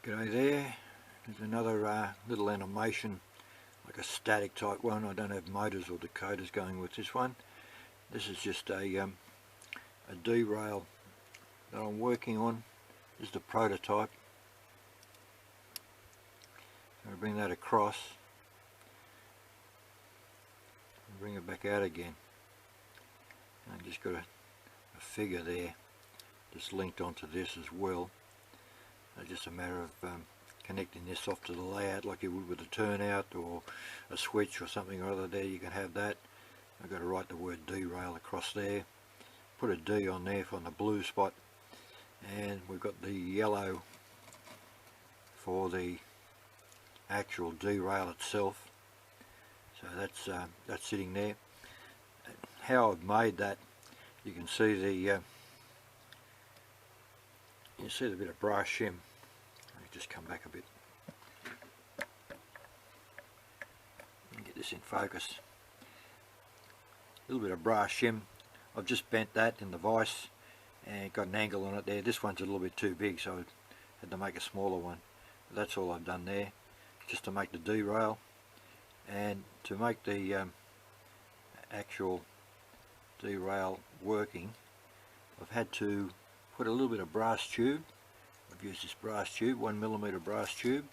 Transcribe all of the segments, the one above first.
G'day there. There's another little animation, like a static type one. I don't have motors or decoders going with this one. This is just a derail that I'm working on. This is the prototype. I'll bring that across and bring it back out again. And I've just got a figure there just linked onto this as well. It's just a matter of connecting this off to the layout like you would with a turnout or a switch or something or other there. You can have that. I've got to write the word derail across there, put a D on there for the blue spot, and we've got the yellow for the actual derail itself. So that's sitting there. How I've made that, you can see the bit of brass shim. Let me just come back a bit and get this in focus. A little bit of brass shim. I've just bent that in the vise and got an angle on it there. This one's a little bit too big, so I had to make a smaller one. But that's all I've done there, just to make the derail. And to make the actual derail working, I've had to put a little bit of brass tube. I've used this brass tube, 1mm brass tube,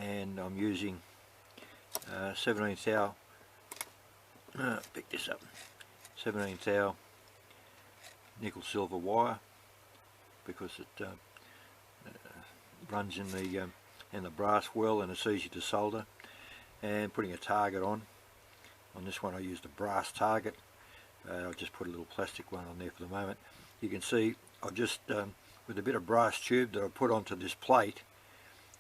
and I'm using 17 thou. Pick this up. 17 thou nickel silver wire, because it runs in the brass well and it's easy to solder. And putting a target on this one I used a brass target. I'll just put a little plastic one on there for the moment. You can see I've just with a bit of brass tube that I put onto this plate,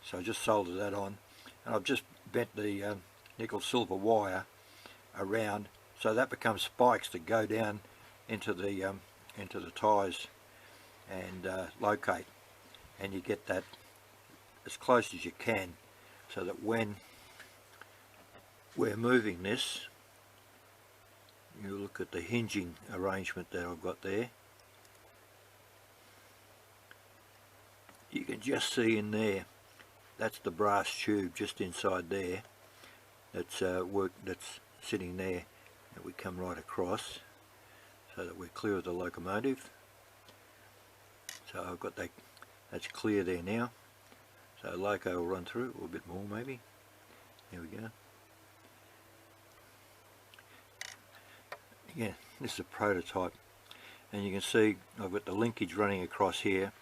so I just soldered that on, and I've just bent the nickel silver wire around so that becomes spikes that go down into the ties and locate, and you get that as close as you can, so that when we're moving this, you look at the hinging arrangement that I've got there. You can just see in there, that's the brass tube just inside there. That's that's sitting there, and we come right across so that we're clear of the locomotive. So I've got that, that's clear there now. So loco will run through, or a bit more maybe. There we go. Again, this is a prototype, and you can see I've got the linkage running across here.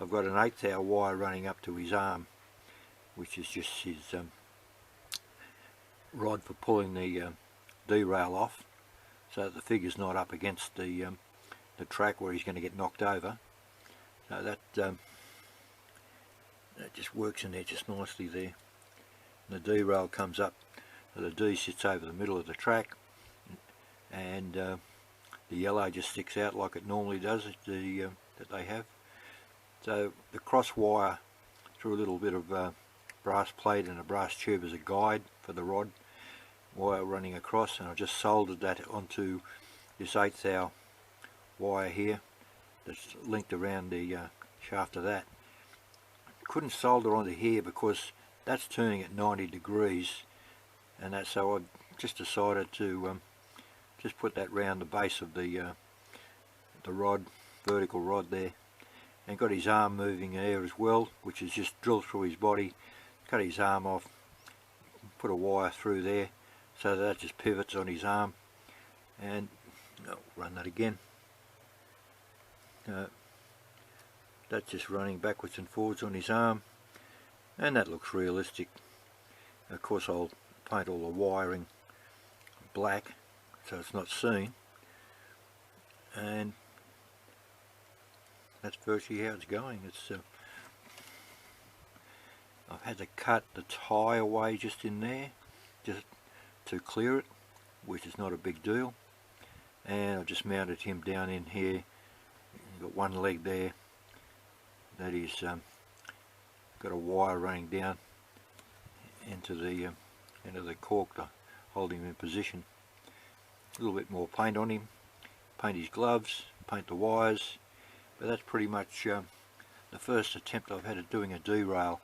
I've got an 1/8 thou wire running up to his arm, which is just his rod for pulling the derail off, so that the figure's not up against the track where he's going to get knocked over. So that just works in there just nicely there. And the derail comes up, so the D sits over the middle of the track, and the yellow just sticks out like it normally does, that they have. So the cross wire through a little bit of brass plate and a brass tube as a guide for the rod wire running across, and I just soldered that onto this 1/8 thou wire here that's linked around the shaft of that. Couldn't solder onto here because that's turning at 90 degrees, and that's so I just decided to just put that round the base of the rod, vertical rod there, and got his arm moving there as well, which is just drilled through his body. Cut his arm off, put a wire through there, so that just pivots on his arm, and I'll run that again. That's just running backwards and forwards on his arm, and that looks realistic. Of course I'll paint all the wiring black so it's not seen, and that's virtually how it's going. It's I've had to cut the tie away just in there, just to clear it, which is not a big deal. And I've just mounted him down in here. You've got one leg there that is got a wire running down into the cork to hold him in position. A little bit more paint on him, paint his gloves, paint the wires, but that's pretty much the first attempt I've had at doing a derail.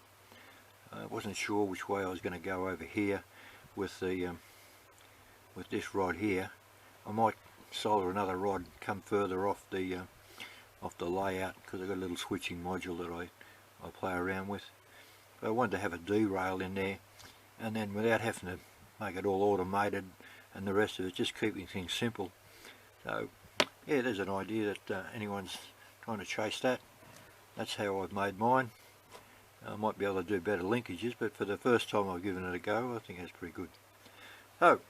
I wasn't sure which way I was going to go over here with the with this rod here. I might solder another rod, come further off the layout, because I've got a little switching module that I play around with. But I wanted to have a derail in there, and then without having to make it all automated and the rest of it, just keeping things simple. So yeah, there's an idea that anyone's trying to chase that. That's how I've made mine. I might be able to do better linkages, but for the first time I've given it a go, I think that's pretty good. So,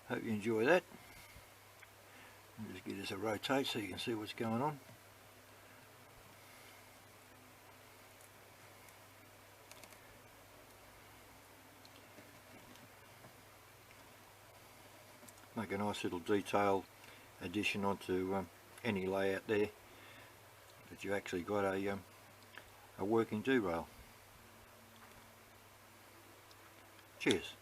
hope you enjoy that. I'll just give this a rotate so you can see what's going on. Make a nice little detail addition onto any layout there, that you've actually got a working derail. Cheers.